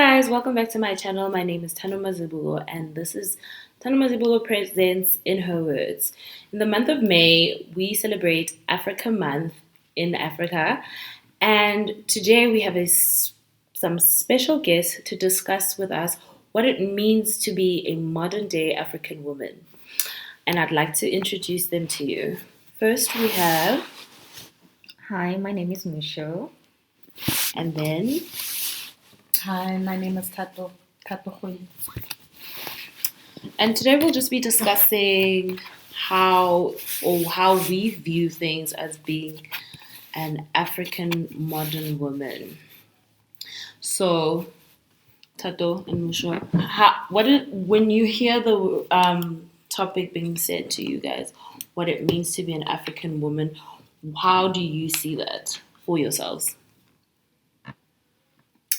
guys, welcome back to my channel. My name is Thando Mazibuko, and this is Thando Mazibuko Presents in Her Words. In the month of May, we celebrate Africa Month in Africa, and today we have some special guests to discuss with us what it means to be a modern day African woman. And I'd like to introduce them to you. First, we have. Hi, my name is Musho. And then. Hi, my name is Thato Khuele. And today we'll just be discussing how we view things as being an African modern woman. So, Thato and Musho, when you hear the topic being said to you guys, what it means to be an African woman, how do you see that for yourselves?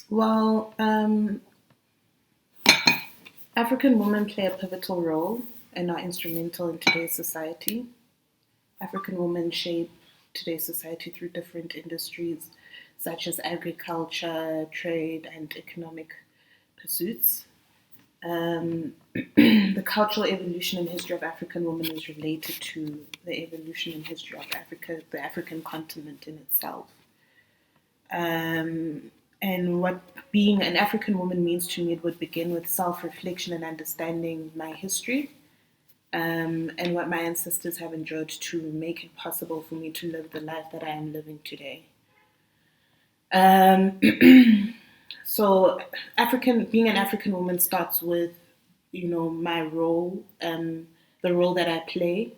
Well, African women play a pivotal role and are instrumental in today's society. African women shape today's society through different industries such as agriculture, trade, and economic pursuits. The cultural evolution and history of African women is related to the evolution and history of Africa, the African continent in itself. And what being an African woman means to me, it would begin with self-reflection and understanding my history and what my ancestors have endured to make it possible for me to live the life that I am living today. So being an African woman starts with, my role, the role that I play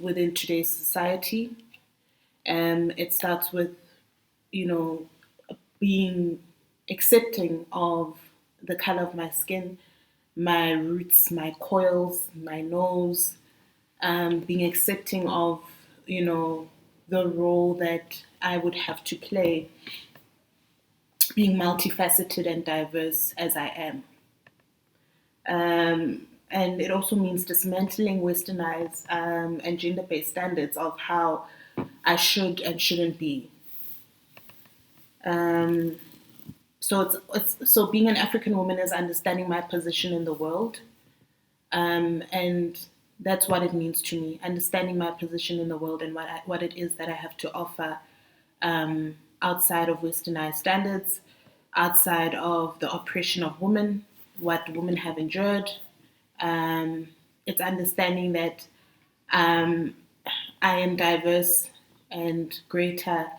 within today's society. It starts with, being accepting of the color of my skin, my roots, my coils, my nose, being accepting of, the role that I would have to play, being multifaceted and diverse as I am. And it also means dismantling westernized and gender-based standards of how I should and shouldn't be. So being an African woman is understanding my position in the world, and that's what it means to me, understanding my position in the world and what it is that I have to offer outside of westernized standards, outside of the oppression of women, what women have endured. It's understanding that I am diverse and greater.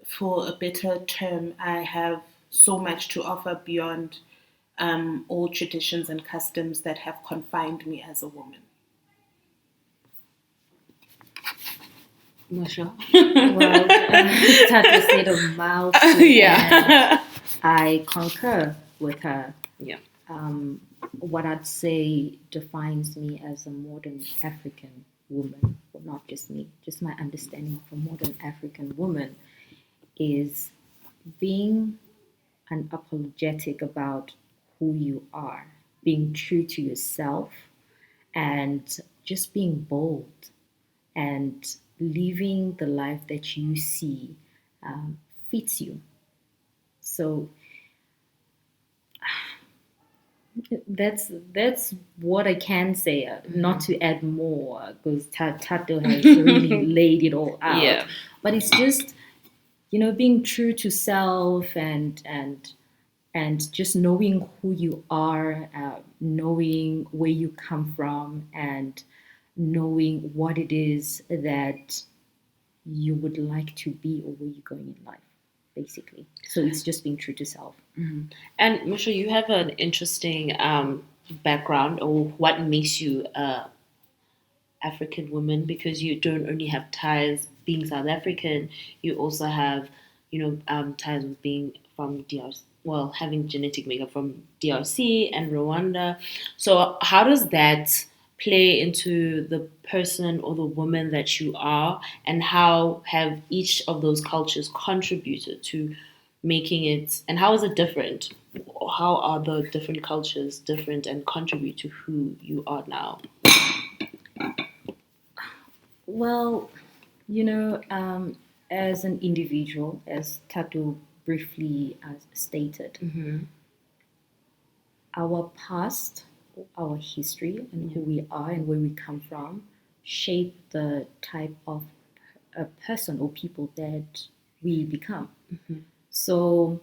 For a better term, I have so much to offer beyond all traditions and customs that have confined me as a woman. Musho? Well, Thato said a mouthful. Yeah. I concur with her. Yeah. What I'd say defines me as a modern African woman, well, not just me, just my understanding of a modern African woman is being unapologetic about who you are, being true to yourself, and just being bold and living the life that you see fits you. So that's what I can say. Not to add more, because Thato has really laid it all out. Yeah. But it's just being true to self and just knowing who you are, knowing where you come from, and knowing what it is that you would like to be or where you're going in life, basically. So it's just being true to self. Mm-hmm. And Musho, you have an interesting background, or what makes you a African woman, because you don't only have ties being South African, you also have, ties with being from DRC, well, having genetic makeup from DRC and Rwanda. So how does that play into the person or the woman that you are, and how have each of those cultures contributed to making it, and how is it different? How are the different cultures different and contribute to who you are now? Well, as an individual, as Thato briefly stated. Mm-hmm. Our past, our history, and who we are and where we come from shape the type of a person or people that we become. Mm-hmm. So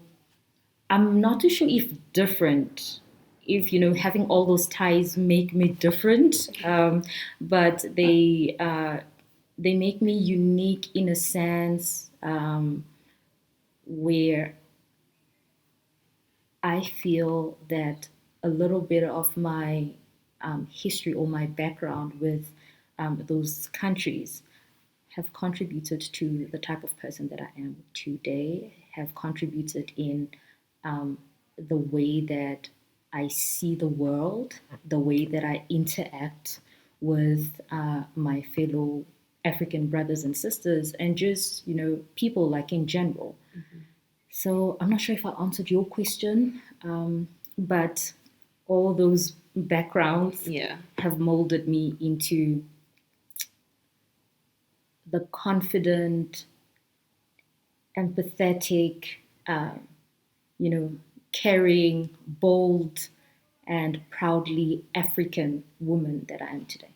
I'm not too sure if different, if having all those ties make me different, but they make me unique in a sense where I feel that a little bit of my history or my background with those countries have contributed to the type of person that I am today, have contributed in the way that I see the world, the way that I interact with my fellow African brothers and sisters, and just, people like in general. So I'm not sure if I answered your question, but all those backgrounds Yeah. have molded me into the confident, empathetic, caring, bold, and proudly African woman that I am today.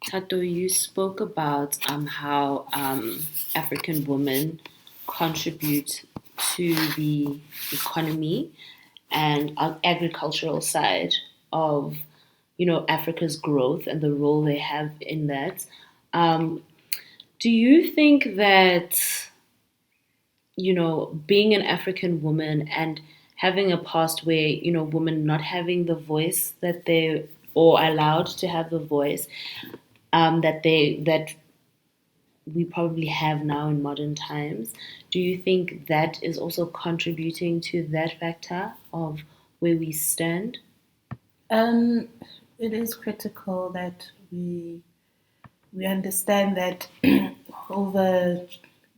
Thato, you spoke about how African women contribute to the economy and our agricultural side of, Africa's growth and the role they have in that. Do you think that, being an African woman and having a past where, women not having the voice that they or allowed to have the voice that we probably have now in modern times, do you think that is also contributing to that factor of where we stand? Um, it is critical that we understand that over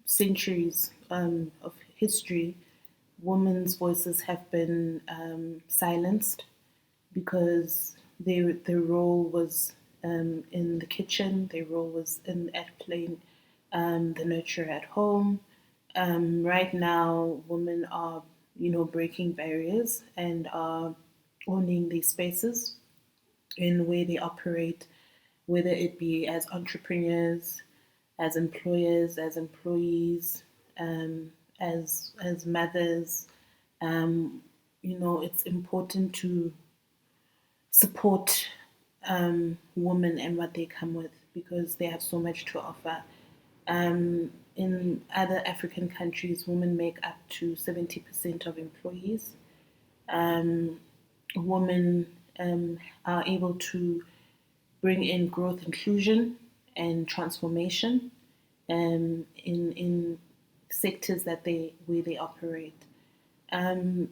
centuries of history, women's voices have been silenced because their role was in the kitchen, their role was in at playing the nurture at home. Right now, women are breaking barriers and are owning these spaces in where they operate, whether it be as entrepreneurs, as employers, as employees, as mothers. It's important to support women and what they come with because they have so much to offer. In other African countries, women make up to 70% of employees. Women are able to bring in growth, inclusion, and transformation in sectors where they operate.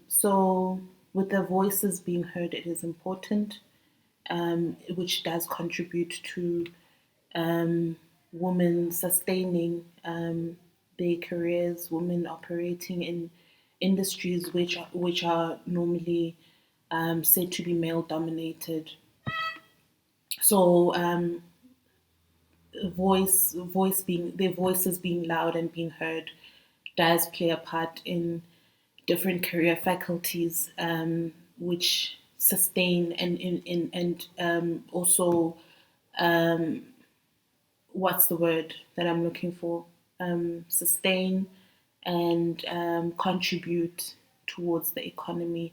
So, with their voices being heard, it is important, which does contribute to women sustaining their careers, women operating in industries which are normally said to be male dominated. So their voices being loud and being heard does play a part in different career faculties which sustain and also what's the word that I'm looking for? Sustain and contribute towards the economy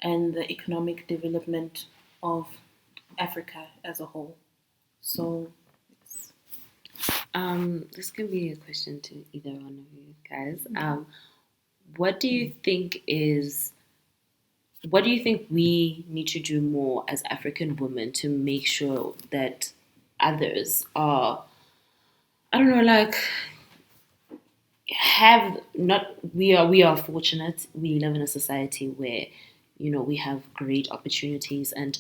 and the economic development of Africa as a whole. So, it's, This can be a question to either one of you guys. What do you think is what do you think we need to do more as African women to make sure that others are, I don't know, like have not we are fortunate. We live in a society where, we have great opportunities and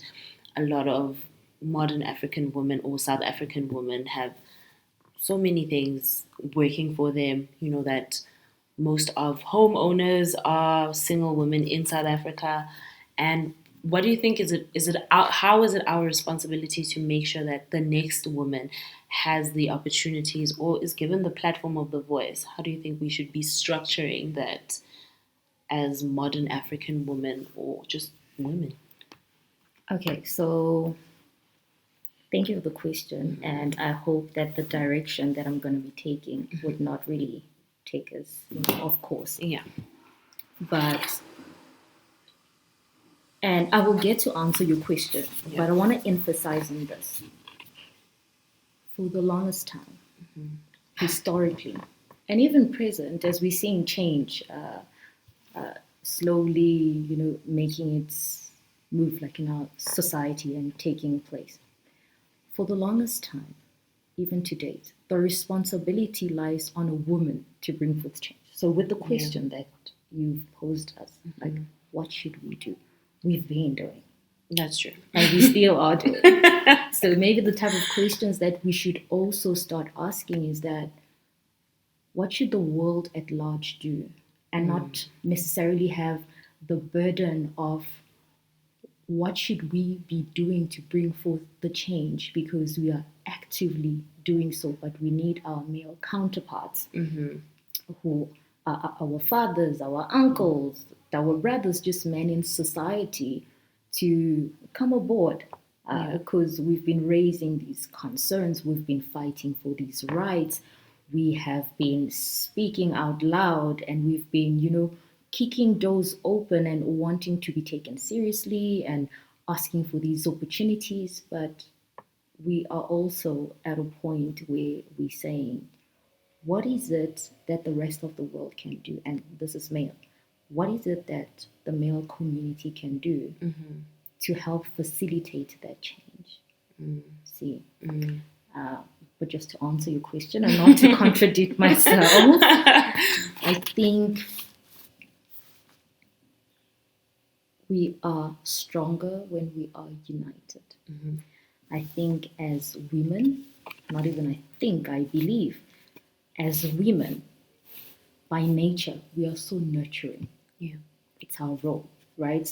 a lot of modern African women or South African women have so many things working for them, that most of homeowners are single women in South Africa, and what do you think how is it our responsibility to make sure that the next woman has the opportunities or is given the platform of the voice? How do you think we should be structuring that as modern African women or just women? Okay, so thank you for the question, and I hope that the direction that I'm going to be taking would not really take us off course. Yeah. And I will get to answer your question, Yeah. but I want to emphasize on this. For the longest time, historically, and even present, as we're seeing change, slowly, making its move like in our society and taking place. For the longest time, even to date, the responsibility lies on a woman to bring forth change. So with the question that you've posed us, like, what should we do? We've been doing. That's true. And we still are doing. So maybe the type of questions that we should also start asking is that, what should the world at large do? And not necessarily have the burden of what should we be doing to bring forth the change, because we are actively doing so, but we need our male counterparts who are our fathers, our uncles, our brothers, just men in society, to come aboard, because we've been raising these concerns, we've been fighting for these rights, we have been speaking out loud, and we've been, kicking doors open and wanting to be taken seriously and asking for these opportunities. But we are also at a point where we're saying, what is it that the rest of the world can do? And this is male. What is it that the male community can do to help facilitate that change? See? But just to answer your question and not to contradict myself, I think we are stronger when we are united. I think as women, not even I think, I believe, as women, by nature, we are so nurturing. Yeah. It's our role, right?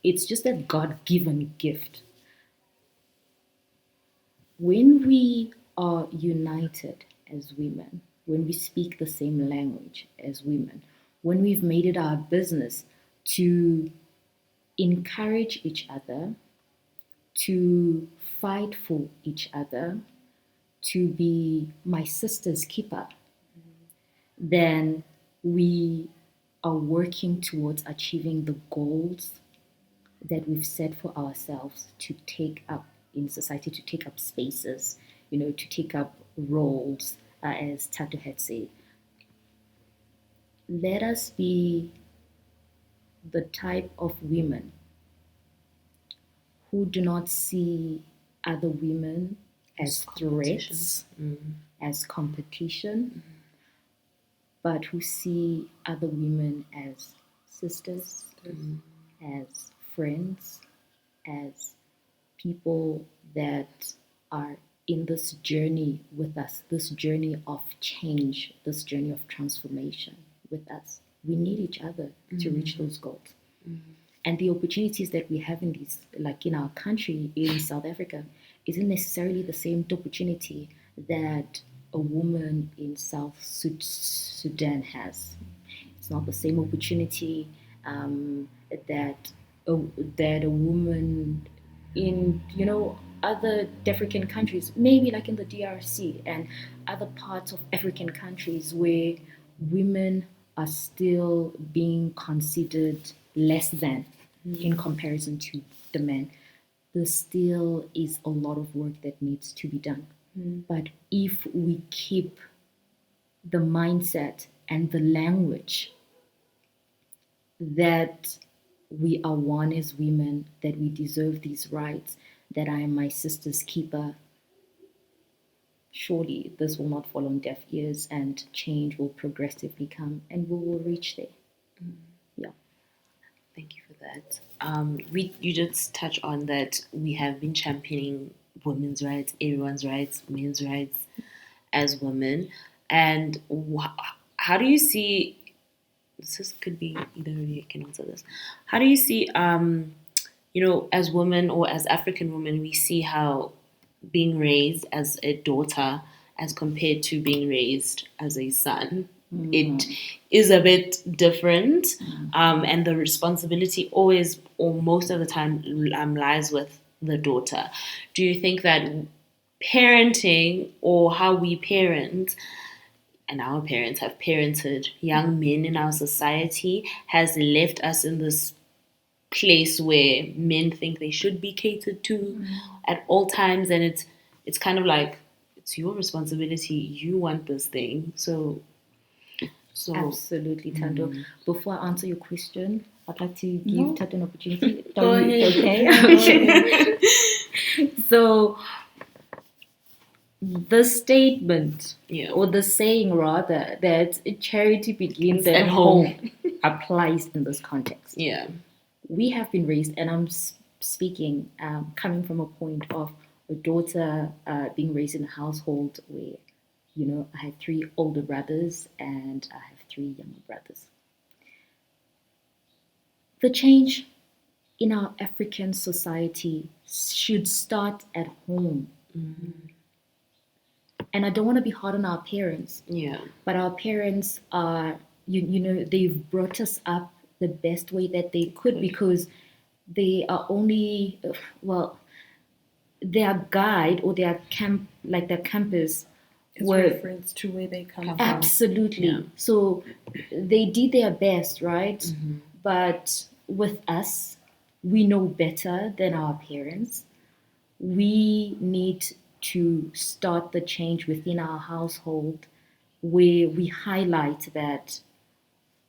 It's just a God-given gift. When we are united as women, when we speak the same language as women, when we've made it our business to encourage each other, to fight for each other, to be my sister's keeper, then we are working towards achieving the goals that we've set for ourselves to take up in society, to take up spaces, to take up roles, as Thato had said. Let us be the type of women who do not see other women as threats, as competition, but who see other women as sisters, as friends, as people that are in this journey with us, this journey of change, this journey of transformation with us. We need each other to reach those goals. And the opportunities that we have in these, like in our country, in South Africa, isn't necessarily the same opportunity that a woman in South Sudan has. It's not the same opportunity that a woman in other African countries, maybe like in the DRC and other parts of African countries where women are still being considered less than in comparison to the men. There still is a lot of work that needs to be done. But if we keep the mindset and the language that we are one as women, that we deserve these rights, that I am my sister's keeper, surely this will not fall on deaf ears and change will progressively come and we will reach there. Yeah. Thank you for that. You just touch on that we have been championing women's rights, everyone's rights, men's rights as women. And how do you see this could be either of you can answer this. How do you see, as women or as African women, we see how being raised as a daughter as compared to being raised as a son, it is a bit different, and the responsibility always or most of the time lies with the daughter. Do you think that parenting or how we parent and our parents have parented young men in our society has left us in this place where men think they should be catered to at all times, and it's kind of like it's your responsibility. You want this thing, so Absolutely, Thando. Before I answer your question, I'd like to give Thato an opportunity. Go ahead. Okay. So the statement or the saying rather that charity begins at home applies in this context. Yeah. We have been raised, and I'm speaking coming from a point of a daughter being raised in a household where, I have 3 older brothers and I have 3 younger brothers. The change in our African society should start at home. And I don't want to be hard on our parents. Yeah. But our parents are, they've brought us up the best way that they could because they are only, their guide or their camp, like their campus, It's reference to where they come from. Absolutely. Yeah. So they did their best, right? But with us, we know better than our parents. We need to start the change within our household where we highlight that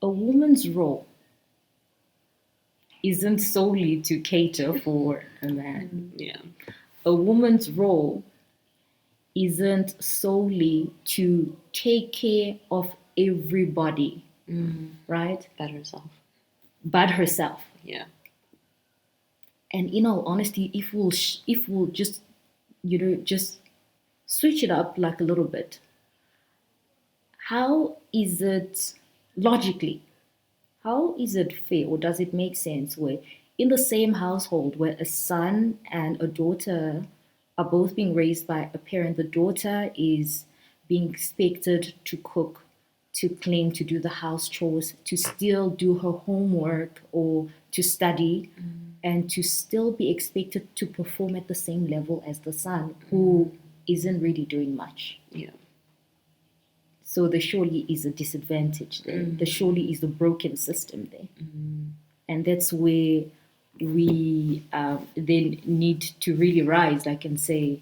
a woman's role isn't solely to cater for a man. Yeah. A woman's role isn't solely to take care of everybody, right? But herself. Yeah. And in all honesty, if we'll just, just switch it up like a little bit, how is it logically? How is it fair, or does it make sense where in the same household where a son and a daughter are both being raised by a parent, the daughter is being expected to cook, to clean, to do the house chores, to still do her homework or to study, and to still be expected to perform at the same level as the son who isn't really doing much. Yeah. So there surely is a disadvantage there. There surely is a broken system there. And that's where we then need to really rise, like, and say,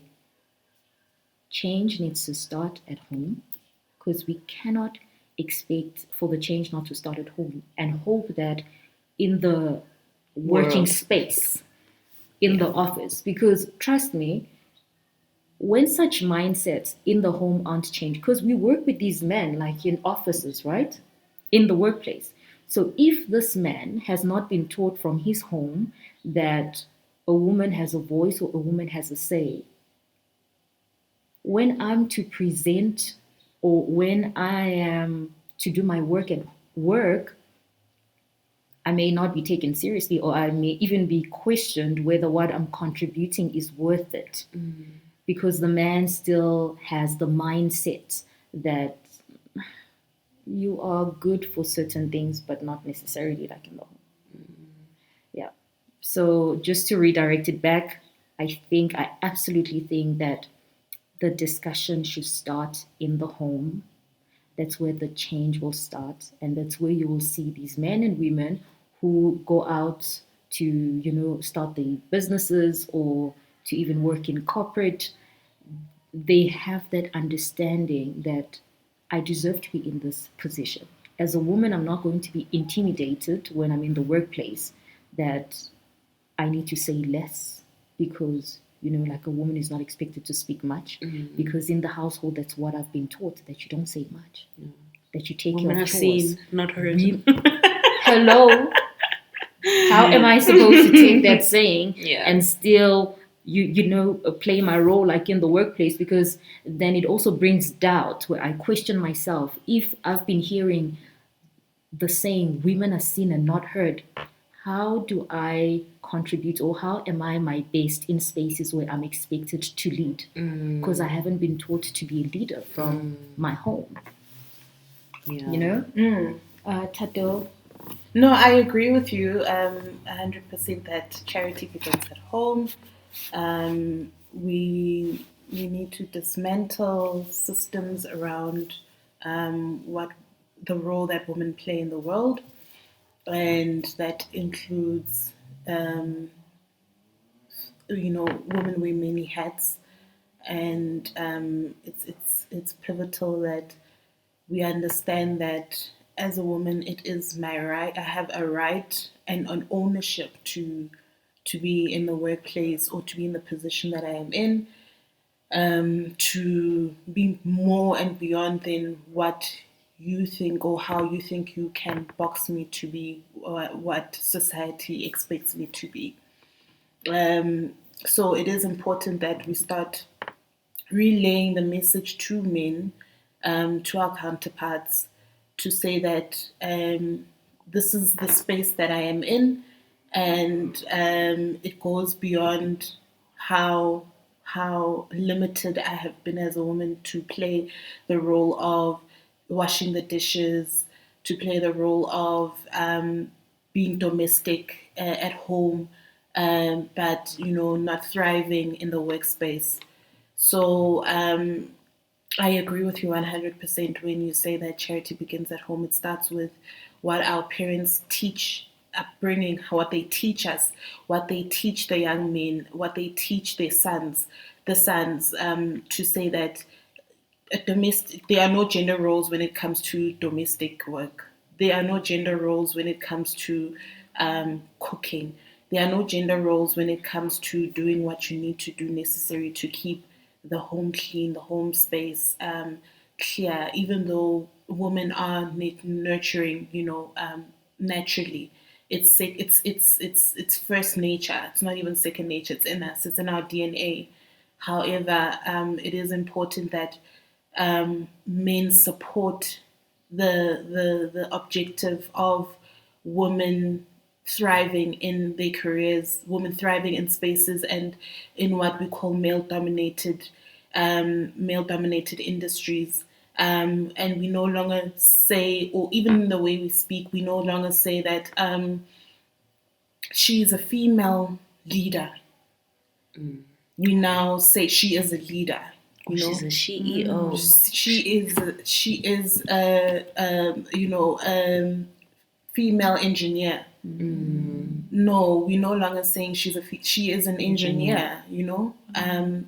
change needs to start at home, because we cannot expect for the change not to start at home and hope that in the working space, in the office, because trust me, when such mindsets in the home aren't changed, because we work with these men like in offices, right? In the workplace. So if this man has not been taught from his home that a woman has a voice or a woman has a say, when I'm to present or when I am to do my work at work, I may not be taken seriously, or I may even be questioned whether what I'm contributing is worth it. Because the man still has the mindset that you are good for certain things, but not necessarily like in the home. Yeah. So just to redirect it back, I absolutely think that the discussion should start in the home. That's where the change will start. And that's where you will see these men and women who go out to, start their businesses or to even work in corporate. They have that understanding that I deserve to be in this position. As a woman, I'm not going to be intimidated when I'm in the workplace that I need to say less because, like a woman is not expected to speak much because in the household, that's what I've been taught, that you don't say much, that you take care of chores. Seen, not heard. Hello? How am I supposed to take that saying and still play my role like in the workplace? Because then it also brings doubt where I question myself. If I've been hearing the saying, women are seen and not heard. How do I contribute, or how am I my best in spaces where I'm expected to lead? Because I haven't been taught to be a leader from my home. Yeah. You know? Thato. No, I agree with you 100% that charity begins at home. We need to dismantle systems around what the role that women play in the world, and that includes women wear many hats, and it's pivotal that we understand that as a woman, it is my right. I have a right and an ownership to be in the workplace or to be in the position that I am in, to be more and beyond than what you think or how you think you can box me to be, or what society expects me to be. So it is important that we start relaying the message to men, to our counterparts, to say that this is the space that I am in, and it goes beyond how limited I have been as a woman to play the role of washing the dishes, to play the role of being domestic at home, but not thriving in the workspace. So I agree with you 100% when you say that charity begins at home. It starts with what our parents teach, upbringing, what they teach us, what they teach the young men, what they teach their sons, to say that there are no gender roles when it comes to domestic work. There are no gender roles when it comes to cooking. There are no gender roles when it comes to doing what you need to do necessary to keep the home clean, the home space clear. Even though women are nurturing, naturally, it's first nature. It's not even second nature. It's in us. It's in our DNA. However, it is important that men support the objective of women thriving in their careers, women thriving in spaces and in what we call male-dominated industries. And we no longer say, or even in the way we speak, we no longer say that she is a female leader. We now say she is a leader. She's a CEO. She is a female engineer. No, we're no longer saying she is an engineer.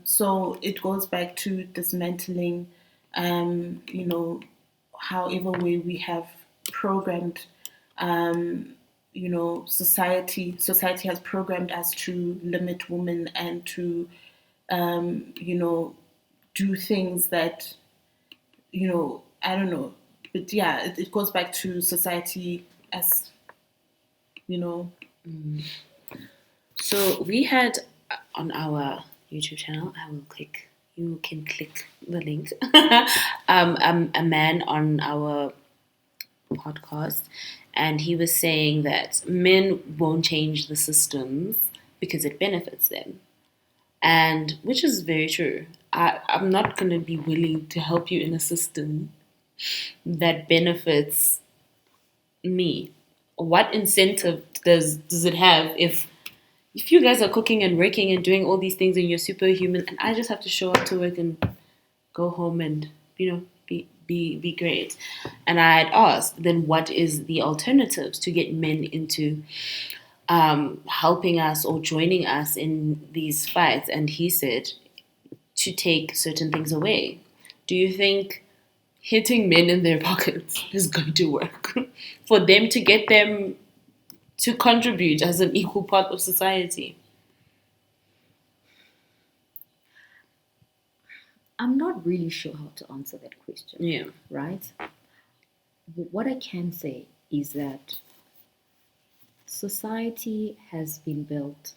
So it goes back to dismantling, however way we have programmed. Society has programmed us to limit women and to do things that, I don't know. But yeah, it goes back to society as, So we had on our YouTube channel, you can click the link, a man on our podcast, and he was saying that men won't change the systems because it benefits them. And which is very true. I'm not going to be willing to help you in a system that benefits me. What incentive does it have if you guys are cooking and working and doing all these things and you're superhuman, and I just have to show up to work and go home and be great? And I had asked, then what is the alternatives to get men into helping us or joining us in these fights? And he said to take certain things away. Do you think hitting men in their pockets is going to work for them to get them to contribute as an equal part of society? I'm not really sure how to answer that question. Yeah. Right? What I can say is that society has been built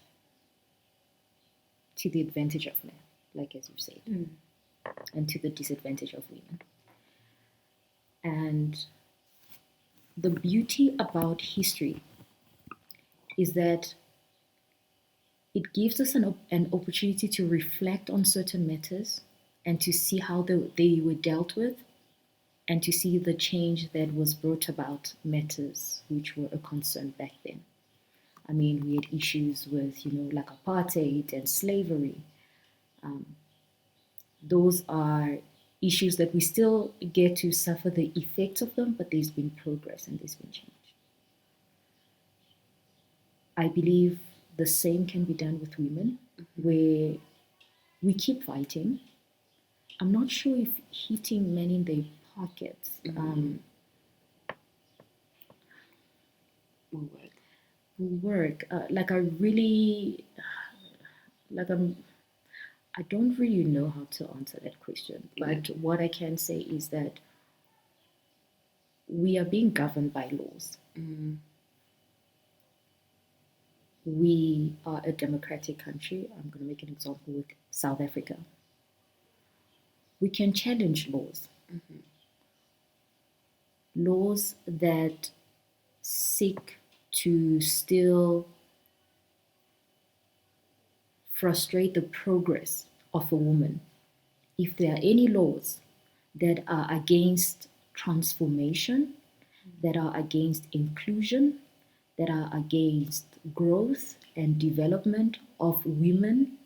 to the advantage of men, like as you said, and to the disadvantage of women. And the beauty about history is that it gives us an opportunity to reflect on certain matters and to see how they were dealt with and to see the change that was brought about matters which were a concern back then. I mean, we had issues with, like apartheid and slavery. Those are issues that we still get to suffer the effects of them, but there's been progress and there's been change. I believe the same can be done with women, where we keep fighting. I'm not sure if hitting men in their pockets will work. Like I don't really know how to answer that question. But what I can say is that we are being governed by laws. We are a democratic country. I'm going to make an example with South Africa. We can challenge laws. Laws that seek to still frustrate the progress of a woman. If there are any laws that are against transformation, that are against inclusion, that are against growth and development of women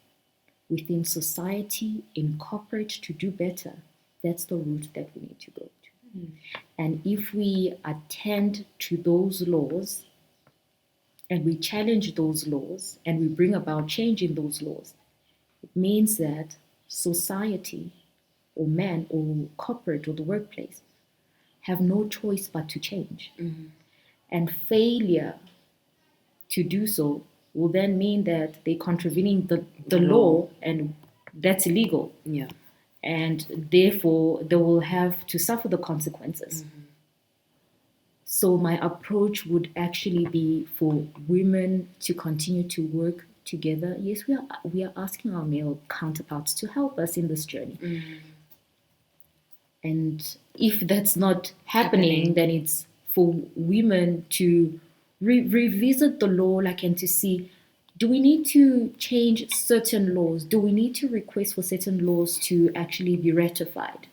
within society, in corporate, to do better, that's the route that we need to go to. And if we attend to those laws and we challenge those laws and we bring about change in those laws, it means that society or man or corporate or the workplace have no choice but to change. And failure to do so will then mean that they're contravening the law, and that's illegal. Yeah. And therefore, they will have to suffer the consequences. So my approach would actually be for women to continue to work together. Yes, we are asking our male counterparts to help us in this journey. And if that's not happening, then it's for women to revisit the law, and to see, do we need to change certain laws? Do we need to request for certain laws to actually be ratified,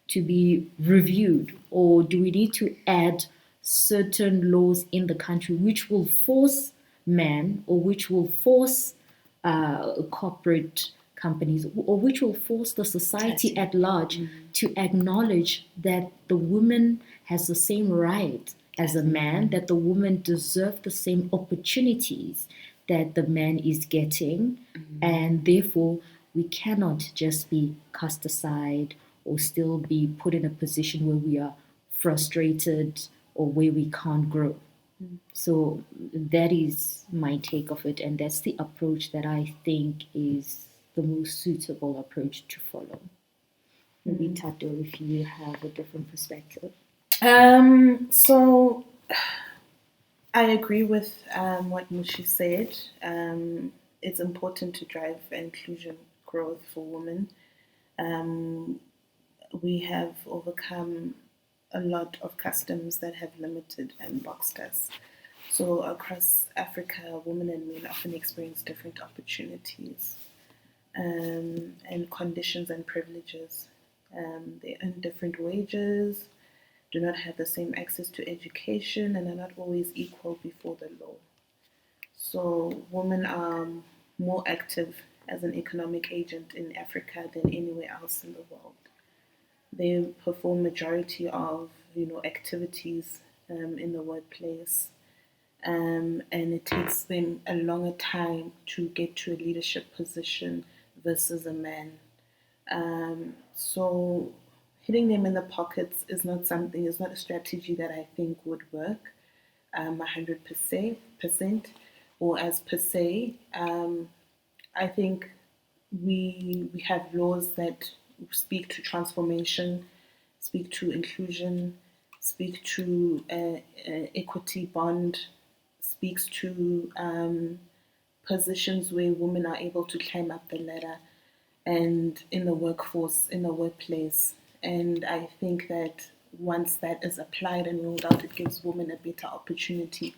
to be reviewed? Or do we need to add certain laws in the country which will force men, or which will force corporate companies, or which will force the society at large to acknowledge that the woman has the same right as a man, that the woman deserves the same opportunities that the man is getting, and therefore we cannot just be cast aside or still be put in a position where we are frustrated or where we can't grow. So that is my take of it, and that's the approach that I think is the most suitable approach to follow. Maybe Thato, if you have a different perspective. So I agree with what Musho said. It's important to drive inclusion growth for women. We have overcome a lot of customs that have limited and boxed us. So across Africa, women and men often experience different opportunities and conditions and privileges. They earn different wages, do not have the same access to education, and are not always equal before the law. So women are more active as an economic agent in Africa than anywhere else in the world. They perform majority of activities in the workplace, and it takes them a longer time to get to a leadership position versus a man. So hitting them in the pockets is not a strategy that I think would work 100% or as per se. I think we have laws that speak to transformation, speak to inclusion, speak to equity bond, speaks to positions where women are able to climb up the ladder and in the workforce, in the workplace. And I think that once that is applied and rolled out, it gives women a better opportunity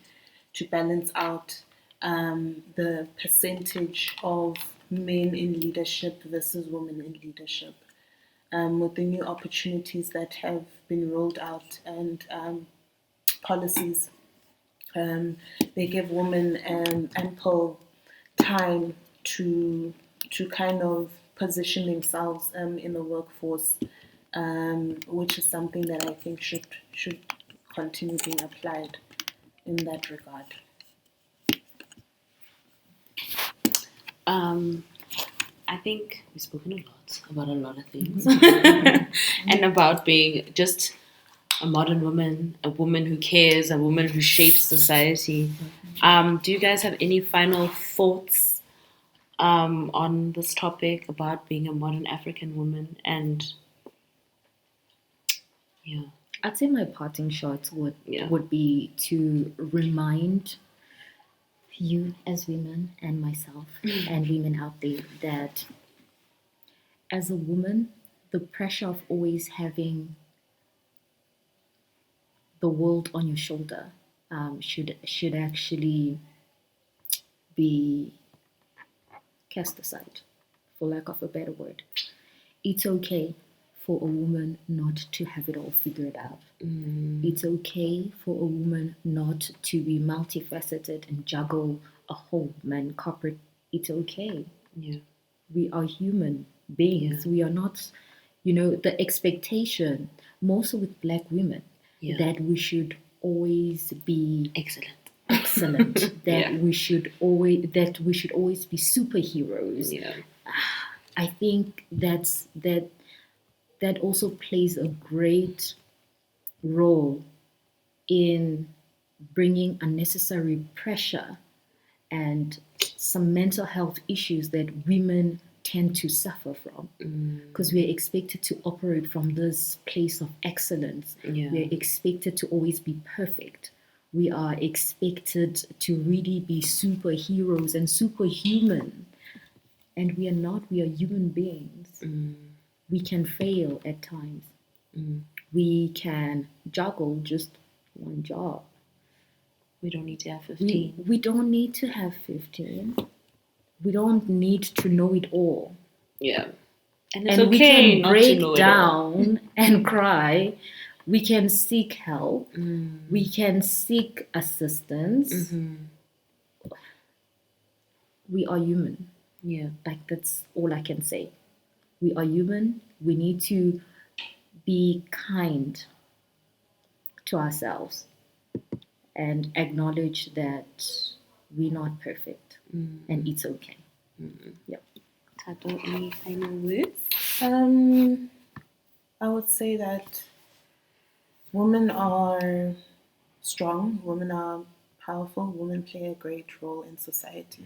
to balance out the percentage of men in leadership versus women in leadership. With the new opportunities that have been rolled out and policies, they give women ample time to kind of position themselves in the workforce, which is something that I think should continue being applied in that regard. I think we've spoken a lot about a lot of things and about being just a modern woman, a woman who cares, a woman who shapes society. Do you guys have any final thoughts on this topic about being a modern African woman? And yeah, I'd say my parting shots Yeah. would be to remind you as women and myself and women out there that as a woman, the pressure of always having the world on your shoulder should actually be cast aside, for lack of a better word. It's okay for a woman not to have it all figured out. It's okay for a woman not to be multifaceted and juggle a home and corporate. It's okay. Yeah. We are human beings. We are not, the expectation, mostly with Black women, that we should always be excellent. That we should always be superheroes. Yeah. I think that also plays a great role in bringing unnecessary pressure and some mental health issues that women tend to suffer from, because we're expected to operate from this place of excellence. We're expected to always be perfect. We are expected to really be superheroes and superhuman, and we are not. We are human beings. We can fail at times. We can juggle just one job. We don't need to have 15. We don't need to have 15. We don't need to know it all. Yeah. And it's And we okay can not to break know it all. down and cry. We can seek help. We can seek assistance. We are human. Yeah. Like, that's all I can say. We are human. We need to be kind to ourselves and acknowledge that we're not perfect and it's okay. Yep. Thato, any final words? I would say that women are strong, women are powerful, women play a great role in society.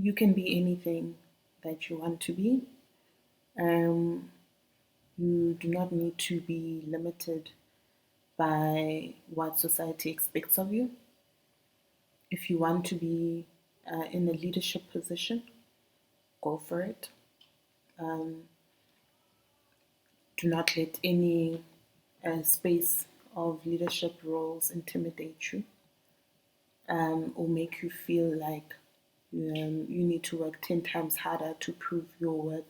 You can be anything that you want to be. You do not need to be limited by what society expects of you. If you want to be in a leadership position, go for it. Do not let any space of leadership roles intimidate you or make you feel like you need to work 10 times harder to prove your worth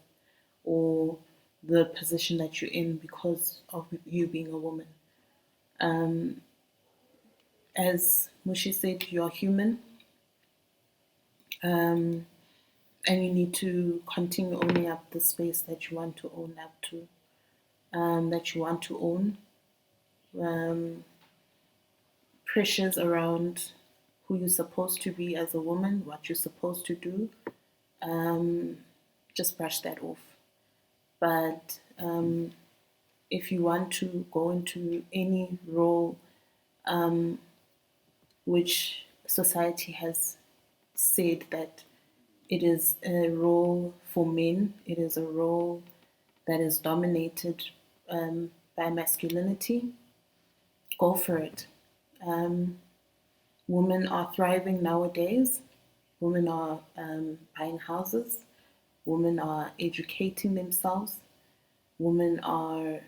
or the position that you're in because of you being a woman. As Mushi said, you're human, and you need to continue owning up the space that you want to own up to, that you want to own. Pressures around who you're supposed to be as a woman, what you're supposed to do, just brush that off. But if you want to go into any role which society has said that it is a role for men, it is a role that is dominated by masculinity, go for it. Women are thriving nowadays. Women are buying houses. Women are educating themselves. women are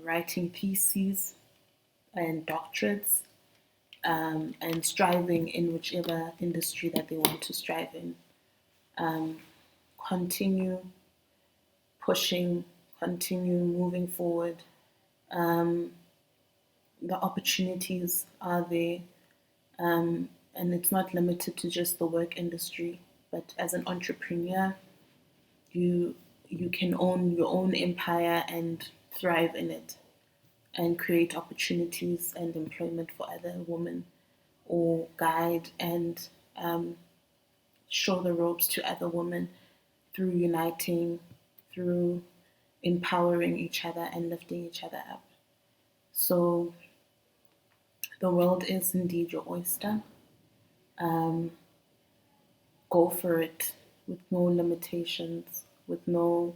writing theses and doctorates, and striving in whichever industry that they want to strive in. Continue pushing, continue moving forward. Um, the opportunities are there, and it's not limited to just the work industry. But as an entrepreneur, you you can own your own empire and thrive in it, and create opportunities and employment for other women, or guide and show the ropes to other women through uniting, through empowering each other and lifting each other up. So the world is indeed your oyster. Um, go for it with no limitations, with no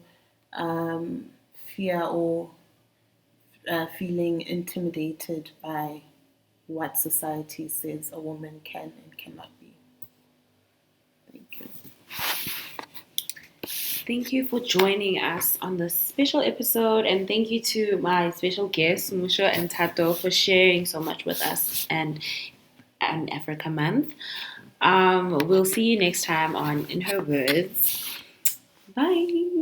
fear or feeling intimidated by what society says a woman can and cannot be. Thank you. Thank you for joining us on this special episode, and thank you to my special guests, Musho and Thato, for sharing so much with us and Africa Month. We'll see you next time on In Her Words. Bye.